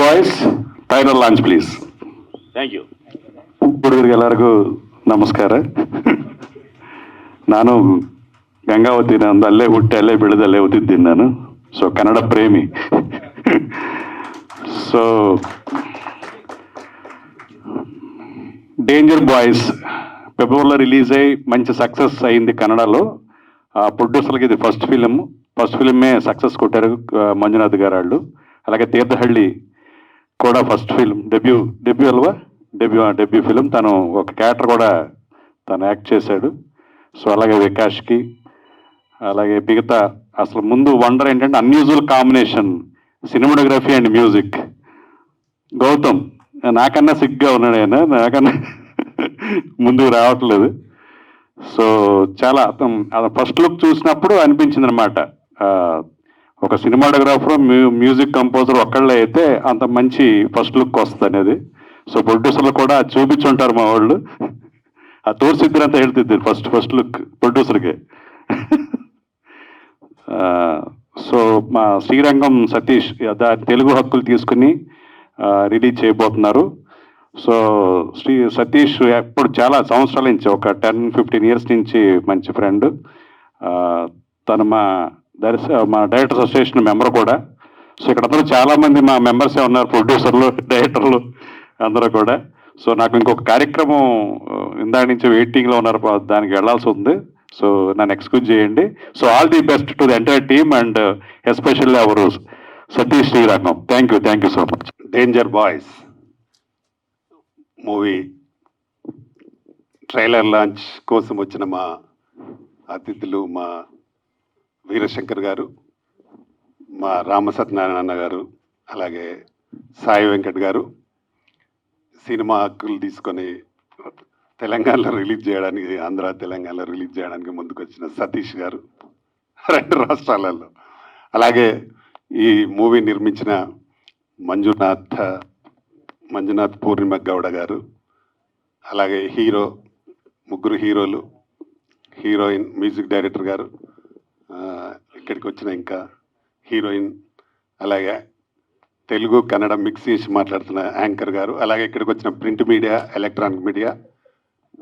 Boys title launch please. Thank you. ಹುಡುಗರಿಗೆ ಎಲ್ಲರಿಗೂ ನಮಸ್ಕಾರ. ನಾನು ಗಂಗಾವತಿ, ನಂದು ಅಲ್ಲೇ ಹುಟ್ಟಿ ಅಲ್ಲೇ ಬೆಳೆದು ಅಲ್ಲೇ ಓದಿದ್ದೀನಿ ನಾನು. సో కన్నడ ప్రేమి. సో డేంజర్ బాయ్స్ ఫిబ్రవరిలో రిలీజ్ అయ్యి మంచి సక్సెస్ అయింది కన్నడలో. ప్రొడ్యూసర్కి ఇది ఫస్ట్ ఫిలిమే సక్సెస్ కొట్టారు మంజునాథ్ గారు వాళ్ళు. అలాగే తీర్థహళ్ళి కూడా first film debut Alva debut film. తను ఒక క్యారెక్టర్ కూడా తను యాక్ట్ చేశాడు. సో అలాగే వికాష్కి, అలాగే మిగతా అసలు ముందు వండర్ ఏంటంటే unusual combination cinematography and music. Gautam నాకన్నా సిగ్గా ఉన్నాడు ఆయన, నాకన్నా ముందుకు రావట్లేదు. సో చాలా ఫస్ట్ లుక్ చూసినప్పుడు అనిపించింది అనమాట, ఒక సినిమాటోగ్రాఫర్ మ్యూజిక్ కంపోజర్ ఒక్కళ్ళే అయితే అంత మంచి ఫస్ట్ లుక్ వస్తుంది అనేది. సో ప్రొడ్యూసర్లు కూడా చూపించుంటారు మా వాళ్ళు, ఆ తోర్సిద్దరంతా ಹೇಳ್ತಿದ್ರು ఫస్ట్ లుక్ ప్రొడ్యూసర్ಗೆ. సో మా శ్రీరంగం సతీష్ తెలుగు హక్కులు తీసుకుని రిలీజ్ చేయబోతున్నారు. సో సతీష్ ఎప్పుడు చాలా సంవత్సరాల నుంచి, ఒక 10-15 ఇయర్స్ నుంచి మంచి ఫ్రెండ్. తను మా డైరెక్టర్స్ అసోసియేషన్ మెంబర్ కూడా. సో ఇక్కడ అందరూ చాలామంది మా మెంబర్సే ఉన్నారు, ప్రొడ్యూసర్లు, డైరెక్టర్లు అందరూ కూడా. సో నాకు ఇంకొక కార్యక్రమం ఇందాక నుంచి వెయిటింగ్లో ఉన్నారు, దానికి వెళ్ళాల్సి ఉంది. సో నన్ను ఎక్స్క్యూజ్ చేయండి. So all the best to the entire team and especially our Satish Srirangam. Thank you so much. Danger boys movie trailer launch కోసం వచ్చిన మా అతిథులు, మా వీరశంకర్ గారు, మా రామసత్యనారాయణ గారు, అలాగే సాయి వెంకట్ గారు, సినిమా హక్కులు తీసుకొని తెలంగాణలో రిలీజ్ చేయడానికి, ఆంధ్ర తెలంగాణలో రిలీజ్ చేయడానికి ముందుకు వచ్చిన సతీష్ గారు, 2 రాష్ట్రాలలో, అలాగే ఈ మూవీ నిర్మించిన మంజునాథ్ పూర్ణిమ గౌడ గారు, అలాగే ముగ్గురు హీరోలు, హీరోయిన్, మ్యూజిక్ డైరెక్టర్ గారు, ఇక్కడికి వచ్చిన ఇంకా హీరోయిన్, అలాగే తెలుగు కన్నడ మిక్స్ చేసి మాట్లాడుతున్న యాంకర్ గారు, అలాగే ఇక్కడికి వచ్చిన ప్రింట్ మీడియా, ఎలక్ట్రానిక్ మీడియా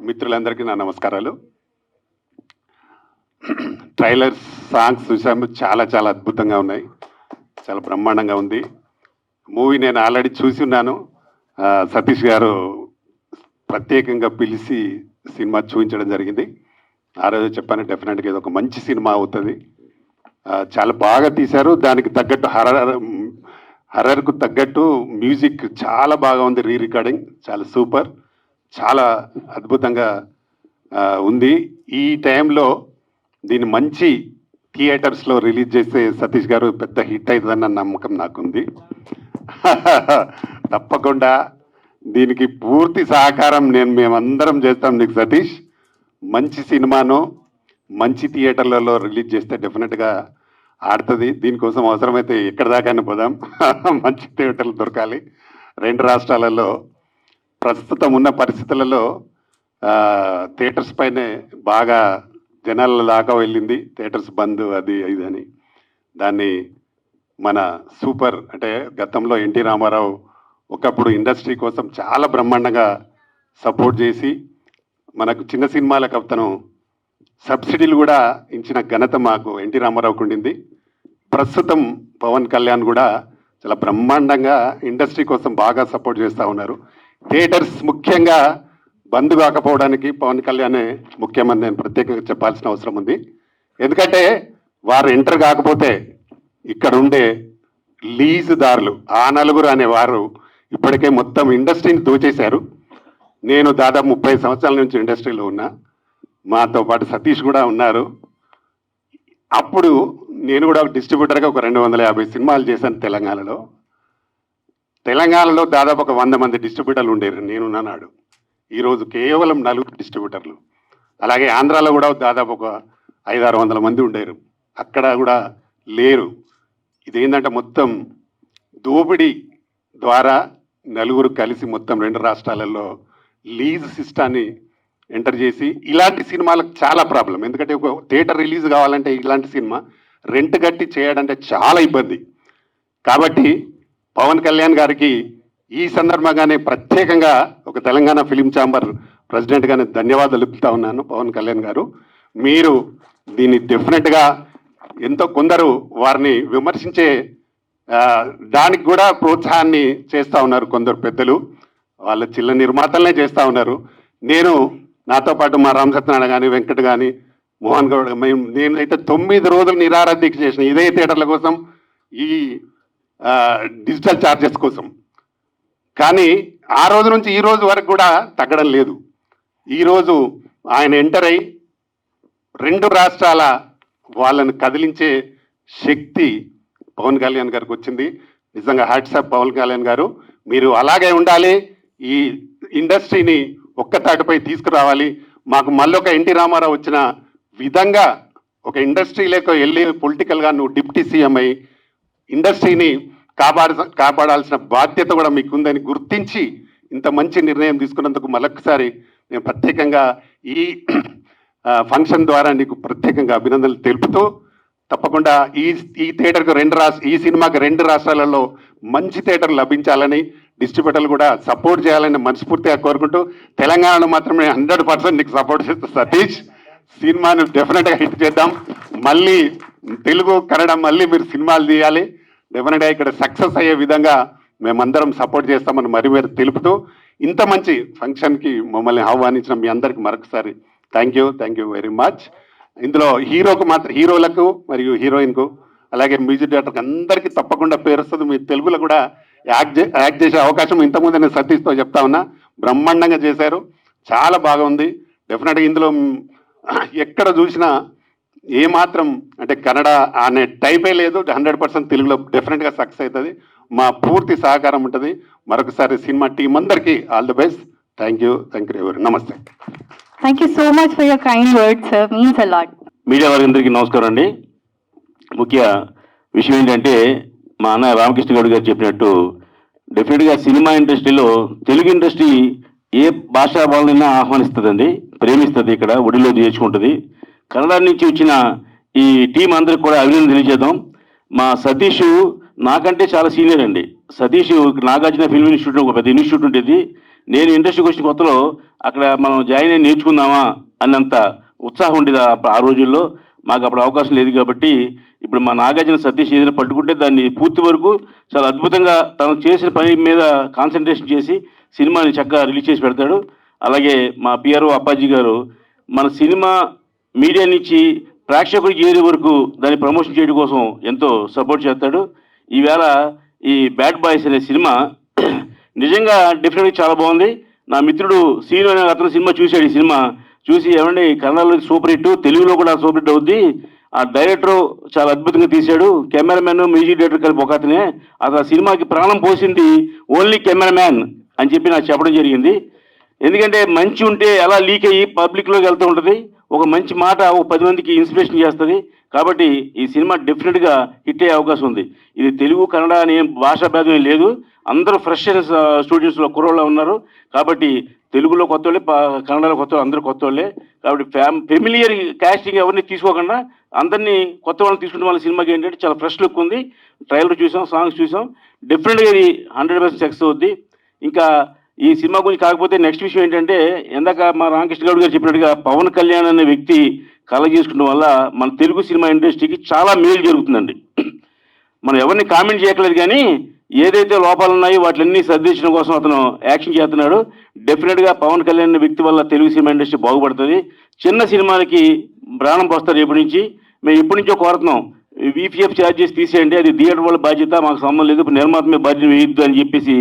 మిత్రులందరికీ నా నమస్కారాలు. ట్రైలర్స్, సాంగ్స్ చూసాము, చాలా చాలా అద్భుతంగా ఉన్నాయి, చాలా బ్రహ్మాండంగా ఉంది. మూవీ నేను ఆల్రెడీ చూసి ఉన్నాను. సతీష్ గారు ప్రత్యేకంగా పిలిచి సినిమా చూపించడం జరిగింది. ఆ రోజు చెప్పాను, డెఫినెట్గా ఇది ఒక మంచి సినిమా అవుతుంది. చాలా బాగా తీశారు. దానికి తగ్గట్టు హర్రర్కు తగ్గట్టు మ్యూజిక్ చాలా బాగా ఉంది. రికార్డింగ్ చాలా సూపర్, చాలా అద్భుతంగా ఉంది. ఈ టైంలో దీన్ని మంచి థియేటర్స్లో రిలీజ్ చేస్తే సతీష్ గారు పెద్ద హిట్ అవుతుందన్న నమ్మకం నాకుంది. తప్పకుండా దీనికి పూర్తి సహకారం మేమందరం చేస్తాం నీకు సతీష్. మంచి సినిమాను మంచి థియేటర్లలో రిలీజ్ చేస్తే డెఫినెట్గా ఆడుతుంది. దీనికోసం అవసరమైతే ఎక్కడి దాకానే పోదాం, మంచి థియేటర్లు దొరకాలి. 2 రాష్ట్రాలలో ప్రస్తుతం ఉన్న పరిస్థితులలో థియేటర్స్ పైనే బాగా జనాల దాకా వెళ్ళింది. థియేటర్స్ బంద్, అది ఇదని. దాన్ని మన సూపర్, అంటే గతంలో ఎన్టీ రామారావు ఒకప్పుడు ఇండస్ట్రీ కోసం చాలా బ్రహ్మాండంగా సపోర్ట్ చేసి మనకు చిన్న సినిమాలకు అతను సబ్సిడీలు కూడా ఇచ్చిన ఘనత మాకు ఎన్టీ రామారావుకు ఉండింది. ప్రస్తుతం పవన్ కళ్యాణ్ కూడా చాలా బ్రహ్మాండంగా ఇండస్ట్రీ కోసం బాగా సపోర్ట్ చేస్తూ ఉన్నారు. థియేటర్స్ ముఖ్యంగా బంద్ కాకపోవడానికి పవన్ కళ్యాణే ముఖ్యమని నేను ప్రత్యేకంగా చెప్పాల్సిన అవసరం ఉంది. ఎందుకంటే వారు ఎంటర్ కాకపోతే ఇక్కడ ఉండే లీజుదారులు, ఆ నలుగురు అనేవారు ఇప్పటికే మొత్తం ఇండస్ట్రీని దోచేశారు. నేను దాదాపు 30 సంవత్సరాల నుంచి ఇండస్ట్రీలో ఉన్నా, మాతో పాటు సతీష్ కూడా ఉన్నారు. అప్పుడు నేను కూడా ఒక డిస్ట్రిబ్యూటర్గా ఒక 250 సినిమాలు చేశాను తెలంగాణలో దాదాపు ఒక 100 మంది డిస్ట్రిబ్యూటర్లు ఉండేరు నేనున్నాడు. ఈరోజు కేవలం 4 డిస్ట్రిబ్యూటర్లు. అలాగే ఆంధ్రాలో కూడా దాదాపు ఒక 500-600 మంది ఉండేరు, అక్కడ కూడా లేరు. ఇదేంటంటే మొత్తం దోపిడీ ద్వారా నలుగురు కలిసి మొత్తం 2 రాష్ట్రాలలో లీజ్ సిస్టాన్ని ఎంటర్ చేసి, ఇలాంటి సినిమాలకు చాలా ప్రాబ్లం. ఎందుకంటే ఒక థియేటర్ రిలీజ్ కావాలంటే ఇలాంటి సినిమా రెంట్ కట్టి చేయడంటే చాలా ఇబ్బంది. కాబట్టి పవన్ కళ్యాణ్ గారికి ఈ సందర్భంగానే ప్రత్యేకంగా ఒక తెలంగాణ ఫిలిం ఛాంబర్ ప్రెసిడెంట్గానే ధన్యవాదాలు తెలుపుతా ఉన్నాను. పవన్ కళ్యాణ్ గారు, మీరు దీన్ని డెఫినెట్గా ఎంతో కొందరు వారిని విమర్శించే దానికి కూడా ప్రోత్సాహాన్ని చేస్తూ ఉన్నారు. కొందరు పెద్దలు వాళ్ళ చిల్ల నిర్మాతలనే చేస్తూ ఉన్నారు. నేను నాతో పాటు మా రామ్ సత్యనారాయణ కానీ, వెంకట్ కానీ, మోహన్ గౌడ్, నేనైతే 9 రోజులు నిరాహార దీక్ష చేసిన ఇదే థియేటర్ల కోసం, ఈ డిజిటల్ ఛార్జెస్ కోసం. కానీ ఆ రోజు నుంచి ఈ రోజు వరకు కూడా తగ్గడం లేదు. ఈరోజు ఆయన ఎంటర్ అయి 2 రాష్ట్రాల వాళ్ళని కదిలించే శక్తి పవన్ కళ్యాణ్ గారికి వచ్చింది. నిజంగా హ్యాట్సాప్ పవన్ కళ్యాణ్ గారు, మీరు అలాగే ఉండాలి. ఈ ఇండస్ట్రీని ఒక్క తాటిపై తీసుకురావాలి. మాకు మళ్ళొక ఎన్టీ రామారావు వచ్చిన విధంగా ఒక ఇండస్ట్రీలోకి వెళ్ళి పొలిటికల్గా నువ్వు డిప్యూటీ సీఎం అయి ఇండస్ట్రీని కాపాడాల్సిన బాధ్యత కూడా మీకుందని గుర్తించి ఇంత మంచి నిర్ణయం తీసుకున్నందుకు మరొకసారి నేను ప్రత్యేకంగా ఈ ఫంక్షన్ ద్వారా నీకు ప్రత్యేకంగా అభినందనలు తెలుపుతూ, తప్పకుండా ఈ థియేటర్కు ఈ సినిమాకి 2 రాష్ట్రాలలో మంచి థియేటర్ లభించాలని, డిస్ట్రిబ్యూటర్లు కూడా సపోర్ట్ చేయాలని మనస్ఫూర్తిగా కోరుకుంటూ, తెలంగాణలో మాత్రమే 100% నీకు సపోర్ట్ చేస్తా సతీష్. సినిమాను డెఫినెట్గా హిట్ చేద్దాం. మళ్ళీ తెలుగు కన్నడ మళ్ళీ మీరు సినిమాలు తీయాలి. డెఫినెట్గా ఇక్కడ సక్సెస్ అయ్యే విధంగా మేమందరం సపోర్ట్ చేస్తామని మరి తెలుపుతూ, ఇంత మంచి ఫంక్షన్కి మమ్మల్ని ఆహ్వానించిన మీ అందరికి మరొకసారి థ్యాంక్ యూ వెరీ మచ్. ఇందులో హీరోలకు మరియు హీరోయిన్కు అలాగే మ్యూజిక్ డైరెక్టర్కి అందరికీ తప్పకుండా పేరు వస్తుంది. మీ తెలుగులో కూడా యాక్ట్ చేసే అవకాశం ఇంతకుముందు నేను సతీష్తో చెప్తా ఉన్నా, బ్రహ్మాండంగా చేశారు, చాలా బాగుంది. డెఫినెట్గా ఇందులో ఎక్కడ చూసినా ఏమాత్రం అంటే కన్నడ అనే టైపే లేదు. 100% తెలుగులో డెఫినెట్గా సక్సెస్ అవుతుంది. మా పూర్తి సహకారం ఉంటుంది. మరొకసారి సినిమా టీం అందరికీ all the best. Thank you ఎవరు. నమస్తే. Thank you so much for your kind words, sir. Means a lot. Media వారందరికీ నమస్కారం అండి. ముఖ్య విషయం ఏంటంటే, మా అన్న రామకృష్ణ గౌడ్ గారు చెప్పినట్టు డెఫినెట్గా సినిమా ఇండస్ట్రీలో తెలుగు ఇండస్ట్రీ ఏ భాషా వాళ్ళనైనా ఆహ్వానిస్తుందండి, ప్రేమిస్తుంది, ఇక్కడ ఒడిలో చేర్చుకుంటుంది. కన్నడ నుంచి వచ్చిన ఈ టీం అందరికి కూడా అభినందన తెలియజేద్దాం. మా సతీష్ నాకంటే చాలా సీనియర్ అండి. సతీష్ నాగార్జున ఫిల్మ్ ఇన్స్టిట్యూట్ ఒక పెద్ద ఇన్స్టిట్యూట్ ఉండేది. నేను ఇండస్ట్రీకి వచ్చిన కొత్తలో అక్కడ మనం జాయిన్ అయ్యి నేర్చుకుందామా అన్నంత ఉత్సాహం ఉండేది ఆ రోజుల్లో. మాకు అప్పుడు అవకాశం లేదు కాబట్టి ఇప్పుడు మా నాగార్జున సతీష్ ఏదైనా పట్టుకుంటే దాన్ని పూర్తి వరకు చాలా అద్భుతంగా తను చేసిన పని మీద కాన్సన్ట్రేషన్ చేసి సినిమాని చక్కగా రిలీజ్ చేసి పెడతాడు. అలాగే మా పిఆర్ఓ అప్పాజీ గారు మన సినిమా మీడియా నుంచి ప్రేక్షకుడికి ఏరి వరకు దాన్ని ప్రమోషన్ చేయడం కోసం ఎంతో సపోర్ట్ చేస్తాడు. ఈవేళ ఈ బ్యాడ్ బాయ్స్ అనే సినిమా నిజంగా డెఫినెట్గా చాలా బాగుంది. నా మిత్రుడు సీను అనే అతను సినిమా చూశాడు. ఈ సినిమా చూసి ఏమంటే కన్నడలో సూపర్ హిట్, తెలుగులో కూడా సూపర్ హిట్ అవుద్ది, ఆ డైరెక్టర్ చాలా అద్భుతంగా తీశాడు, కెమెరామెన్ మ్యూజిక్ డైరెక్టర్ కలిపి ఒక అతనే, అసలు ఆ సినిమాకి ప్రాణం పోసింది ఓన్లీ కెమెరామ్యాన్ అని చెప్పి నాకు చెప్పడం జరిగింది. ఎందుకంటే మంచి ఉంటే ఎలా లీక్ అయ్యి పబ్లిక్లోకి వెళ్తూ ఉంటుంది, ఒక మంచి మాట ఒక 10 మందికి ఇన్స్పిరేషన్ చేస్తుంది. కాబట్టి ఈ సినిమా డెఫినెట్గా హిట్ అయ్యే అవకాశం ఉంది. ఇది తెలుగు కన్నడ అనే భాషా భేదం ఏం లేదు. అందరూ ఫ్రెష్ స్టూడెంట్స్లో కుర్రోళ్ళ ఉన్నారు. కాబట్టి తెలుగులో కొత్త వాళ్ళే, కన్నడలో కొత్త వాళ్ళు, అందరూ కొత్త వాళ్ళే. కాబట్టి ఫెమిలియర్ కాస్టింగ్ ఎవరిని తీసుకోకుండా అందరినీ కొత్త వాళ్ళని తీసుకుంటే వాళ్ళ సినిమాకి ఏంటంటే చాలా ఫ్రెష్ లుక్ ఉంది. ట్రైలర్ చూసాం, సాంగ్స్ చూసాం, డెఫినెట్గా ఇది 100% సక్సెస్ అవుద్ది. ఇంకా ఈ సినిమా గురించి కాకపోతే నెక్స్ట్ విషయం ఏంటంటే, ఇందాక మా రామకృష్ణ గౌడ్ గారు చెప్పినట్టుగా పవన్ కళ్యాణ్ అనే వ్యక్తి కళ చేసుకోవడం వల్ల మన తెలుగు సినిమా ఇండస్ట్రీకి చాలా మేలు జరుగుతుందండి. మనం ఎవరిని కామెంట్ చేయట్లేదు, కానీ ఏదైతే లోపాలు ఉన్నాయో వాటిని సర్దించడం కోసం అతను యాక్షన్ చేస్తున్నాడు. డెఫినెట్గా పవన్ కళ్యాణ్ అనే వ్యక్తి వల్ల తెలుగు సినిమా ఇండస్ట్రీ బాగుపడుతుంది. చిన్న సినిమాలకి ప్రాణం పోస్తారు. ఎప్పటి నుంచి మేము ఎప్పటి నుంచో కోరుతున్నాం, VPF ఛార్జెస్ తీసేయండి, అది థియేటర్ వాళ్ళ బాధ్యత, మాకు సంబంధం లేదు, నిర్మాత మీద బాధ్యత వేయొద్దు అని చెప్పేసి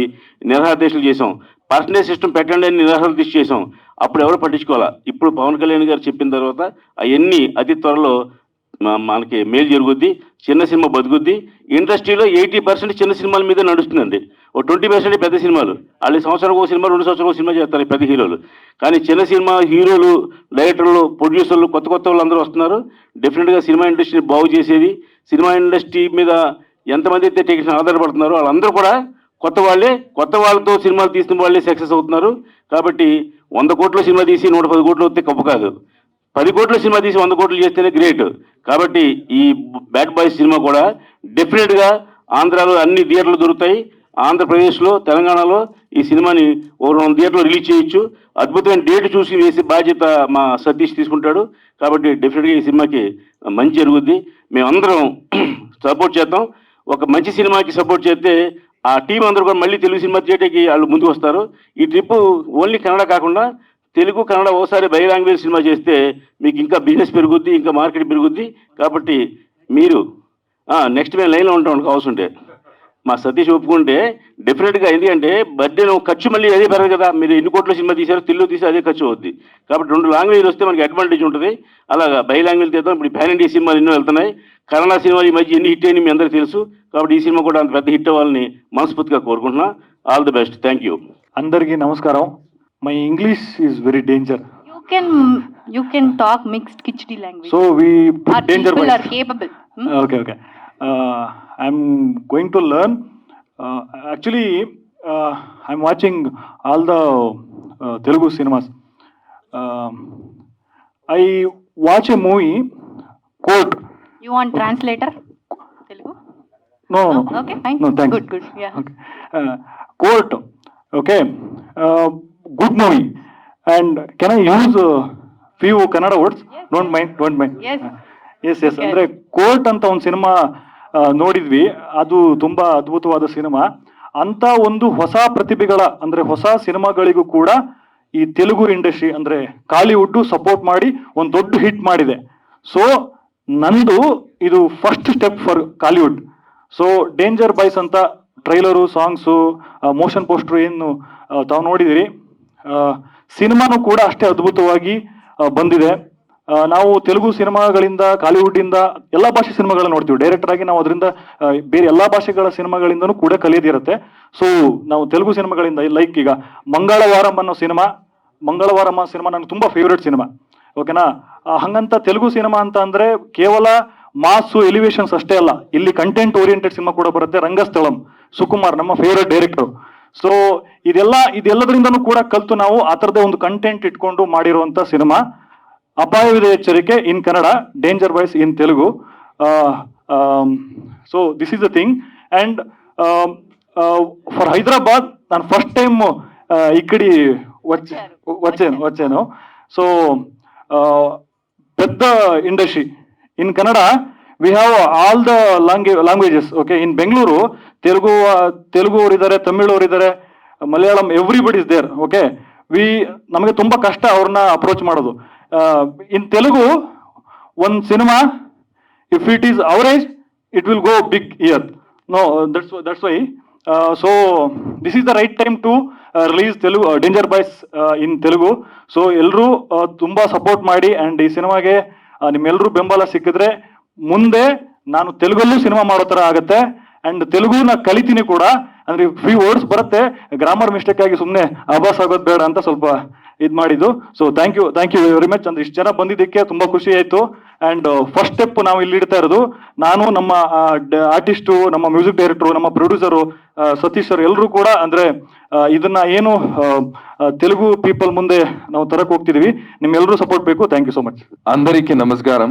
నిరాహారదీక్షలు చేసాం. పర్సనేజ్ సిస్టమ్ పెట్టండి అని నిరాహారదీక్ష చేసాం. అప్పుడు ఎవరు పట్టించుకోవాలా. ఇప్పుడు పవన్ కళ్యాణ్ గారు చెప్పిన తర్వాత అవన్నీ అతి త్వరలో మనకి మేలు జరుగుద్ది, చిన్న సినిమా బతుకుద్ది. ఇండస్ట్రీలో 80% చిన్న సినిమాల మీద నడుస్తుందండి. ఓ 20% పెద్ద సినిమాలు. వాళ్ళు సంవత్సరం ఒక సినిమా, 2 సంవత్సరాలు ఒక సినిమా చేస్తారు పెద్ద హీరోలు. కానీ చిన్న సినిమా హీరోలు, డైరెక్టర్లు, ప్రొడ్యూసర్లు, కొత్త వాళ్ళు అందరూ వస్తున్నారు. డెఫినెట్గా సినిమా ఇండస్ట్రీని బాగు చేసేది, సినిమా ఇండస్ట్రీ మీద ఎంతమంది అయితే టెక్నీషియన్ ఆధారపడుతున్నారో వాళ్ళందరూ కూడా కొత్త వాళ్ళే. కొత్త వాళ్ళతో సినిమాలు తీసిన వాళ్ళే సక్సెస్ అవుతున్నారు. కాబట్టి 100 కోట్ల సినిమా తీసి 110 కోట్లు వస్తే గొప్ప కాదు, 10 కోట్ల సినిమా తీసి 100 కోట్లు చేస్తేనే గ్రేట్. కాబట్టి ఈ బ్యాడ్ బాయ్స్ సినిమా కూడా డెఫినెట్గా ఆంధ్రాలో అన్ని థియేటర్లు దొరుకుతాయి. ఆంధ్రప్రదేశ్లో, తెలంగాణలో ఈ సినిమాని ఓ 200 థియేటర్లో రిలీజ్ చేయొచ్చు. అద్భుతమైన డేట్ చూసి వేసే బాధ్యత మా సతీష్ తీసుకుంటాడు. కాబట్టి డెఫినెట్గా ఈ సినిమాకి మంచి జరుగుద్ది. మేమందరం సపోర్ట్ చేద్దాం. ఒక మంచి సినిమాకి సపోర్ట్ చేస్తే ఆ టీం అందరూ కూడా మళ్ళీ తెలుగు సినిమా థియేటర్కి వాళ్ళు ముందుకు వస్తారు. ఈ ట్రిప్ ఓన్లీ కన్నడ కాకుండా తెలుగు, కన్నడ ఓసారి బై లాంగ్వేజ్ సినిమా చేస్తే మీకు ఇంకా బిజినెస్ పెరుగుద్ది, ఇంకా మార్కెట్ పెరుగుద్ది. కాబట్టి మీరు నెక్స్ట్ మేము లైన్లో ఉంటాం అవసరం ఉంటే మా సతీష్ ఒప్పుకుంటే డెఫినెట్గా. ఎందుకంటే బర్త్డే ఖర్చు మళ్ళీ అదే పెరగదు కదా. మీరు ఎన్ని కోట్ల సినిమా తీశారో తెలుగు తీసి అదే ఖర్చు అవుద్ది. కాబట్టి 2 లాంగ్వేజ్ వస్తే మనకి అడ్వాంటేజ్ ఉంటుంది. అలాగా బై లాంగ్వేజ్ తీద్దాం. ఇప్పుడు పాన్ ఇండియా సినిమాలు ఎన్నో వెళ్తున్నాయి. కన్నడ సినిమాలు ఈ మధ్య ఎన్ని హిట్ అయినాయి మీ అందరికీ తెలుసు. కాబట్టి ఈ సినిమా కూడా అంత పెద్ద హిట్ అవ్వాలని మనస్ఫూర్తిగా కోరుకుంటున్నా. All the best. Thank you. అందరికీ నమస్కారం. My English is very danger. You can talk mixed Kichdi language. So we put Our danger people wise. are capable. Okay. I'm going to learn. Actually, I'm watching all the Telugu cinemas. I watch a movie, Court. You want translator? Telugu? No. Okay, fine. No, thanks. Good. Yeah. Okay. Court. Okay. Good movie. And can I use few Kannada words? Yes. Don't mind. Yes. Yes. ಅಂದ್ರೆ court ಅಂತ ಒಂದು cinema ನೋಡಿದ್ವಿ. ಅದು ತುಂಬಾ ಅದ್ಭುತವಾದ cinema. ಅಂತ ಒಂದು ಹೊಸ ಪ್ರತಿಭೆಗಳ ಅಂದ್ರೆ ಹೊಸ ಸಿನಿಮಾಗಳಿಗೂ ಕೂಡ ಈ ತೆಲುಗು ಇಂಡಸ್ಟ್ರಿ ಅಂದ್ರೆ ಕಾಲಿವುಡ್ ಸಪೋರ್ಟ್ ಮಾಡಿ ಒಂದು ದೊಡ್ಡ ಹಿಟ್ ಮಾಡಿದೆ. ಸೊ ನಂದು ಇದು first step for Kollywood. So danger boys ಅಂತ ಟ್ರೈಲರು, ಸಾಂಗ್ಸು, ಮೋಷನ್ ಪೋಸ್ಟರ್ ಏನು ತಾವು ನೋಡಿದಿರಿ. ಸಿನಿಮಾನು ಕೂಡ ಅಷ್ಟೇ ಅದ್ಭುತವಾಗಿ ಬಂದಿದೆ. ನಾವು ತೆಲುಗು ಸಿನಿಮಾಗಳಿಂದ, ಕಾಲಿವುಡ್ಡಿಂದ ಎಲ್ಲ ಭಾಷೆ ಸಿನಿಮಾಗಳನ್ನ ನೋಡ್ತೀವಿ. ಡೈರೆಕ್ಟರ್ ಆಗಿ ನಾವು ಅದರಿಂದ ಬೇರೆ ಎಲ್ಲ ಭಾಷೆಗಳ ಸಿನಿಮಾಗಳಿಂದನೂ ಕೂಡ ಕಲಿಯೋದಿರುತ್ತೆ. ಸೊ ನಾವು ತೆಲುಗು ಸಿನಿಮಾಗಳಿಂದ ಲೈಕ್ ಈಗ ಮಂಗಳವಾರಂ ಅನ್ನೋ ಸಿನಿಮಾ ನನಗೆ ತುಂಬಾ ಫೇವ್ರೆಟ್ ಸಿನಿಮಾ. ಓಕೆನಾ. ಹಂಗಂತ ತೆಲುಗು ಸಿನಿಮಾ ಅಂತ ಅಂದ್ರೆ ಕೇವಲ ಮಾಸು ಎಲಿವೇಶನ್ಸ್ ಅಷ್ಟೇ ಅಲ್ಲ, ಇಲ್ಲಿ ಕಂಟೆಂಟ್ ಓರಿಯೆಂಟೆಡ್ ಸಿನಿಮಾ ಕೂಡ ಬರುತ್ತೆ. ರಂಗಸ್ಥಳಂ ಸುಕುಮಾರ್ ನಮ್ಮ ಫೇವ್ರೆಟ್ ಡೈರೆಕ್ಟರ್. ಸೊ ಇದೆಲ್ಲದರಿಂದನೂ ಕೂಡ ಕಲ್ತು ನಾವು ಆ ಥರದೇ ಒಂದು ಕಂಟೆಂಟ್ ಇಟ್ಕೊಂಡು ಮಾಡಿರುವಂತ ಸಿನಿಮಾ ಅಪಾಯವಿದೆ ಎಚ್ಚರಿಕೆ in Kannada, danger boys in Telugu. So this is the thing. And for Hyderabad ನಾನು ಫಸ್ಟ್ ಟೈಮ್ ಇಕ್ಕಡಿ వచ్చాను. సో పెద్ద industry in Kannada. We have all the languages. Okay. In Bengaluru Telugu ಅವರಿದ್ದಾರೆ, ತಮಿಳ್ ಅವರಿದ್ದಾರೆ, Malayalam, everybody is there. Okay. ನಮಗೆ ತುಂಬಾ ಕಷ್ಟ ಅವ್ರನ್ನ ಅಪ್ರೋಚ್ ಮಾಡೋದು. ಇನ್ ತೆಲುಗು ಒಂದು cinema if it is average it will go big year. No, that's why. So this is the right time to release Telugu danger boys in Telugu. So ಎಲ್ಲರೂ ತುಂಬಾ support ಮಾಡಿ and ಈ ಸಿನಿಮಾಗೆ ನಿಮ್ಮೆಲ್ಲರೂ ಬೆಂಬಲ ಸಿಕ್ಕಿದ್ರೆ ಮುಂದೆ ನಾನು ತೆಲುಗಲ್ಲೂ ಸಿನಿಮಾ ಮಾಡೋ ಥರ ಆಗುತ್ತೆ. ಅಂಡ್ ತೆಲುಗುನ ಕಲಿತೀನಿ ಕೂಡ. ಅಂದ್ರೆ ಫ್ಯೂ ವರ್ಡ್ಸ್ ಬರುತ್ತೆ, ಗ್ರಾಮರ್ ಮಿಸ್ಟೇಕ್ ಆಗಿ ಸುಮ್ಮನೆ ಆಭಾಸ್ ಆಗೋದು ಬೇಡ ಅಂತ ಸ್ವಲ್ಪ ಇದು ಮಾಡಿದ್ದು. So thank you very much. ಅಂದ್ರೆ ಇಷ್ಟು ಜನ ಬಂದಿದ್ದಕ್ಕೆ ತುಂಬಾ ಖುಷಿ ಆಯ್ತು. ಅಂಡ್ ಫಸ್ಟ್ ಸ್ಟೆಪ್ ನಾವು ಇಲ್ಲಿ ಇಡ್ತಾ ಇರೋದು ನಾನು, ನಮ್ಮ ಆರ್ಟಿಸ್ಟು, ನಮ್ಮ ಮ್ಯೂಸಿಕ್ ಡೈರೆಕ್ಟರು, ನಮ್ಮ ಪ್ರೊಡ್ಯೂಸರು ಸತೀಶ್ ಸರ್ ಎಲ್ಲರೂ ಕೂಡ ಅಂದ್ರೆ ಇದನ್ನ ಏನು ತೆಲುಗು ಪೀಪಲ್ ಮುಂದೆ ನಾವು ತರಕ್ ಹೋಗ್ತಿದೀವಿ. ನಿಮ್ಮೆಲ್ಲರೂ ಸಪೋರ್ಟ್ ಬೇಕು. Thank you so much. అందరికీ నమస్కారం.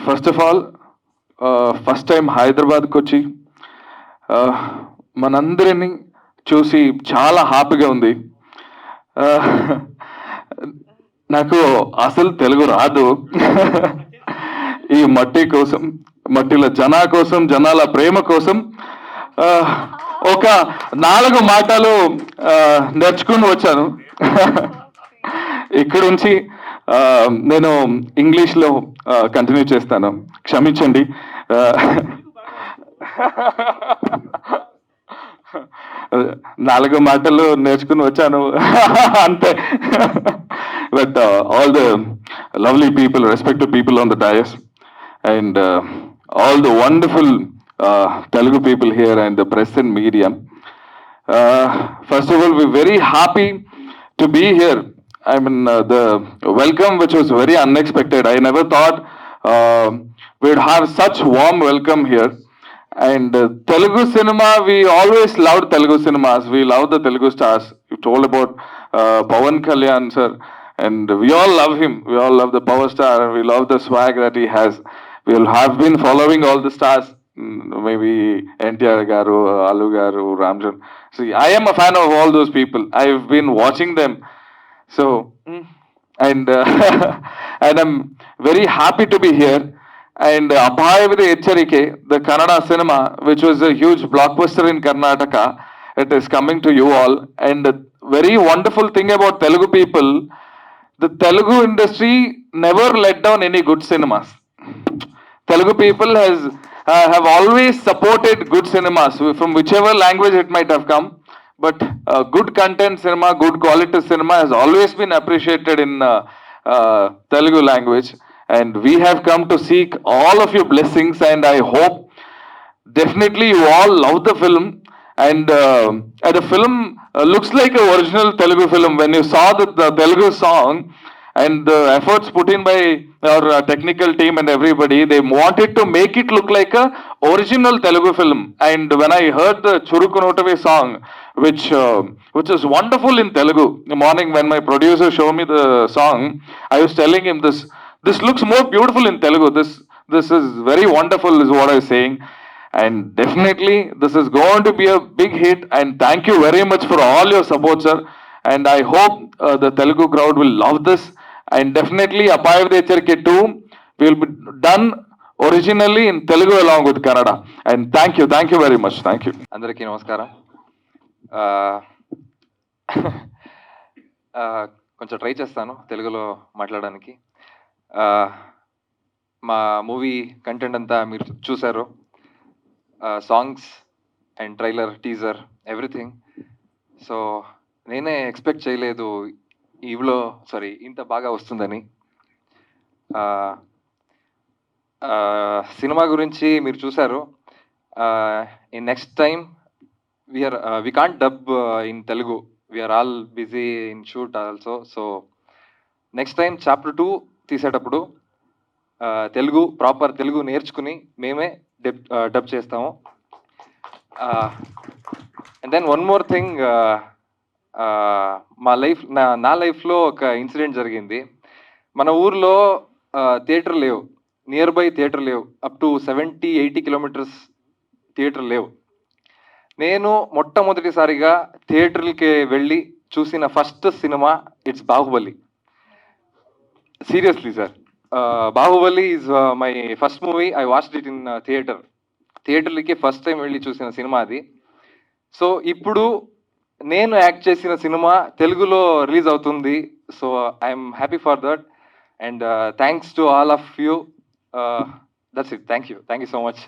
First of all first time హైదరాబాద్కి వచ్చి మనందరినీ చూసి చాలా హ్యాపీగా ఉంది. నాకు అసలు తెలుగు రాదు. ఈ మట్టి కోసం, మట్టిల జనాల ప్రేమ కోసం ఒక 4 మాటలు నేర్చుకుని వచ్చాను. ఇక్కడ నుంచి నేను ఇంగ్లీష్లో కంటిన్యూ చేస్తాను, క్షమించండి. 4 మాటలు నేర్చుకుని వచ్చాను అంతే. But all the lovely people, respected people on the dais and all the wonderful Telugu people here and the press and media. First of all, we're very happy to be here. I mean, the welcome which was very unexpected. I never thought we'd have such warm welcome here. And Telugu cinema, we always loved Telugu cinemas. We love the Telugu stars. You told about Pawan Kalyan sir, and we all love him. We all love the power star, and we love the swag that he has. We have been following all the stars maybe NTR Garu, Alu Garu, Ramjan. See, I am a fan of all those people. I've been watching them. So, and and I'm very happy to be here. And Apaya with Echarike, the Kannada cinema, which was a huge blockbuster in Karnataka, it is coming to you all. And the very wonderful thing about Telugu people, the Telugu industry never let down any good cinemas. Telugu people have always supported good cinemas from whichever language it might have come. But good content cinema, good quality cinema has always been appreciated in Telugu language. And we have come to seek all of your blessings, and I hope definitely you all love the film. And the film looks like an original Telugu film. When you saw the Telugu song and the efforts put in by our technical team and everybody, they wanted to make it look like a original Telugu film. And when I heard the Churuku Notave song, which is wonderful in Telugu, in the morning when my producer showed me the song, I was telling him this looks more beautiful in Telugu. This is very wonderful, is what I was saying. And definitely, this is going to be a big hit. And thank you very much for all your support, sir. And I hope the Telugu crowd will love this. And definitely, Apaya Echarike 2 will be done originally in Telugu along with Kannada. And thank you very much. Thank you. అందరికీ నమస్కారం. కొంచెం try చేస్తాను తెలుగులో మాట్లాడడానికి. మా movie content అంతా మీరు చూసారు, songs and trailer, teaser, everything. So నేనే ఎక్స్పెక్ట్ చేయలేదు ఇంత బాగా వస్తుందని. సినిమా గురించి మీరు చూసారు. In next time we can't dub in Telugu. We are all busy in shoot also. So next time chapter 2 తీసేటప్పుడు తెలుగు ప్రాపర్ తెలుగు నేర్చుకుని మేమే డబ్ చేస్తాము. And then one more thing, నా లైఫ్లో ఒక ఇన్సిడెంట్ జరిగింది. మన ఊర్లో థియేటర్ లేవు, నియర్ బై థియేటర్ లేవు, అప్ టు 70-80 కిలోమీటర్స్ థియేటర్ లేవు. నేను మొట్టమొదటిసారిగా థియేటర్లకి వెళ్ళి చూసిన first cinema it's Baahubali. Seriously sir, Baahubali is my first movie. I watched it in థియేటర్లకి ఫస్ట్ టైం వెళ్ళి చూసిన సినిమా అది. సో ఇప్పుడు నేను యాక్ట్ చేసిన సినిమా తెలుగులో రిలీజ్ అవుతుంది. So I'm happy for that. And thanks to all of you. That's it. Thank you so much.